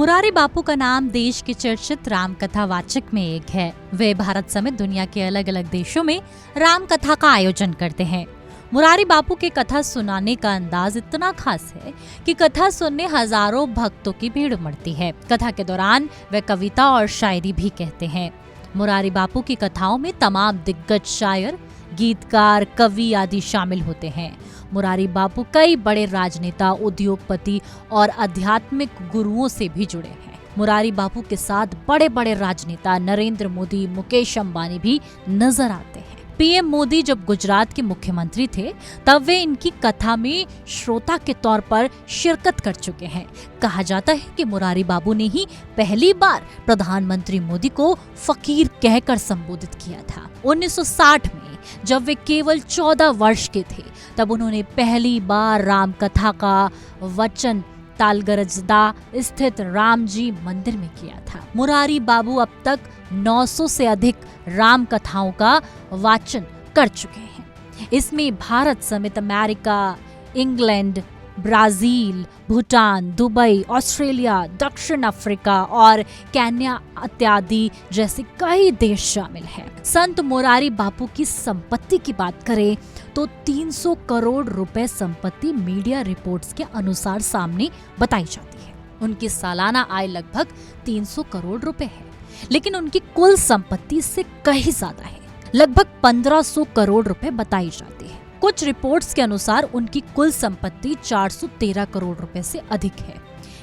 मुरारी बापू का नाम देश के चर्चित राम कथा वाचक में एक है। वे भारत समेत दुनिया के अलग अलग देशों में राम कथा का आयोजन करते हैं। मुरारी बापू के कथा सुनाने का अंदाज इतना खास है कि कथा सुनने हजारों भक्तों की भीड़ उमड़ती है। कथा के दौरान वे कविता और शायरी भी कहते हैं। मुरारी बापू की कथाओं में तमाम दिग्गज शायर, गीतकार, कवि आदि शामिल होते हैं। मुरारी बापू कई बड़े राजनेता, उद्योगपति और आध्यात्मिक गुरुओं से भी जुड़े हैं। मुरारी बापू के साथ बड़े बड़े राजनेता नरेंद्र मोदी, मुकेश अंबानी भी नजर आते हैं। पीएम मोदी जब गुजरात के मुख्यमंत्री थे तब वे इनकी कथा में श्रोता के तौर पर शिरकत कर चुके हैं। कहा जाता है कि मुरारी बापू ने ही पहली बार प्रधानमंत्री मोदी को फकीर कहकर संबोधित किया था। 1960 में जब वे केवल 14 वर्ष के थे तब उन्होंने पहली बार राम कथा का वचन तालगरजदा स्थित राम जी मंदिर में किया था। मुरारी बापू अब तक 900 से अधिक राम कथाओं का वाचन कर चुके हैं। इसमें भारत समेत America, England, Brazil, Bhutan, Dubai, Australia, दक्षिण अफ्रीका और केन्या इत्यादि जैसे कई देश शामिल हैं। संत मुरारी बापू की संपत्ति की बात करें तो 300 करोड़ रुपए संपत्ति मीडिया रिपोर्ट्स के अनुसार सामने बताई जाती है। उनकी सालाना आय लगभग 300 करोड़ रुपए है, लेकिन उनकी कुल संपत्ति इससे कहीं ज्यादा है। लगभग 1500 करोड़ रुपए बताई जाती है। कुछ रिपोर्ट्स के अनुसार उनकी कुल संपत्ति 413 करोड़ रुपए से अधिक है।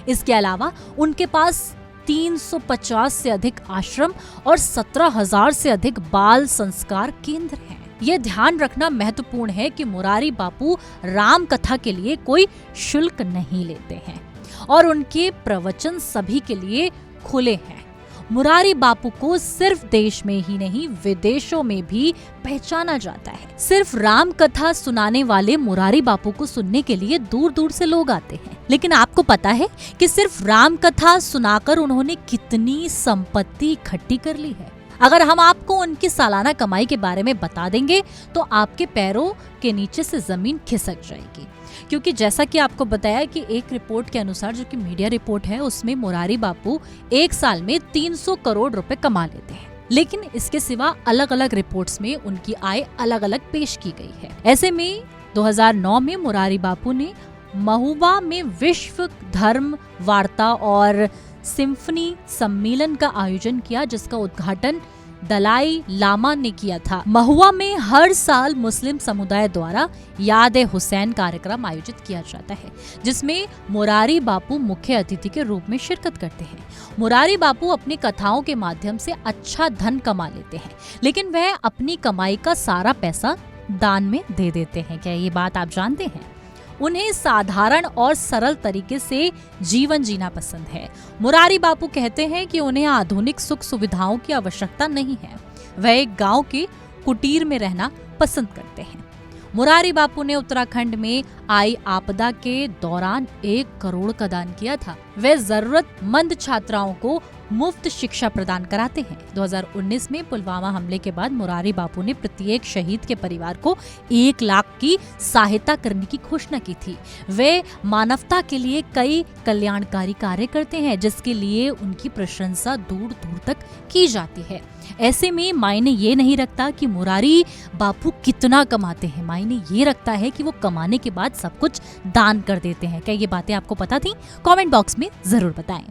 इसके अलावा उनके पास 350 से अधिक आश्रम और 17,000 से अधिक बाल संस्कार केंद्र हैं। यह ध्यान रखना महत्वपूर्ण है कि मुरारी बापू राम कथा के लिए कोई शुल्क नहीं लेते हैं और उनके प्रवचन सभी के लिए खुले हैं। मुरारी बापू को सिर्फ देश में ही नहीं विदेशों में भी पहचाना जाता है। सिर्फ राम कथा सुनाने वाले मुरारी बापू को सुनने के लिए दूर दूर से लोग आते हैं। लेकिन आपको पता है कि सिर्फ राम कथा सुनाकर उन्होंने कितनी संपत्ति इकट्ठी कर ली है? अगर हम आपको उनकी सालाना कमाई के बारे में बता देंगे तो आपके पैरों के नीचे से जमीन खिसक जाएगी, क्योंकि जैसा कि आपको बताया कि एक रिपोर्ट के अनुसार, जो कि मीडिया रिपोर्ट है, उसमें मुरारी बापू एक साल में 300 करोड़ रुपए कमा लेते हैं। लेकिन इसके सिवा अलग अलग रिपोर्ट्स में उनकी आय अलग अलग पेश की गई है। ऐसे में 2009 में मुरारी बापू ने महुआ में विश्व धर्म वार्ता और सिम्फनी सम्मेलन का आयोजन किया, जिसका उद्घाटन दलाई लामा ने किया था। महुआ में हर साल मुस्लिम समुदाय द्वारा याद-ए-हुसैन कार्यक्रम आयोजित किया जाता है, जिसमें मुरारी बापू मुख्य अतिथि के रूप में शिरकत करते हैं। मुरारी बापू अपनी कथाओं के माध्यम से अच्छा धन कमा लेते हैं, लेकिन वह अपनी कमाई का सारा पैसा दान में दे देते हैं। क्या ये बात आप जानते हैं? उन्हें साधारण और सरल तरीके से जीवन जीना पसंद है। मुरारी बापू कहते हैं कि उन्हें आधुनिक सुख सुविधाओं की आवश्यकता नहीं है। वह एक गांव के कुटीर में रहना पसंद करते हैं। मुरारी बापू ने उत्तराखंड में आई आपदा के दौरान 1 करोड़ का दान किया था। वे जरूरतमंद छात्राओं को मुफ्त शिक्षा प्रदान कराते हैं। 2019 में पुलवामा हमले के बाद मुरारी बापू ने प्रत्येक शहीद के परिवार को 1 लाख की सहायता करने की घोषणा की थी। वे मानवता के लिए कई कल्याणकारी कार्य करते हैं, जिसके लिए उनकी प्रशंसा दूर दूर तक की जाती है। ऐसे में मायने ये नहीं रखता कि मुरारी बापू कितना कमाते हैं, मायने ये रखता है कि वो कमाने के बाद सब कुछ दान कर देते हैं। क्या ये बातें आपको पता थी? कमेंट बॉक्स में जरूर बताएं।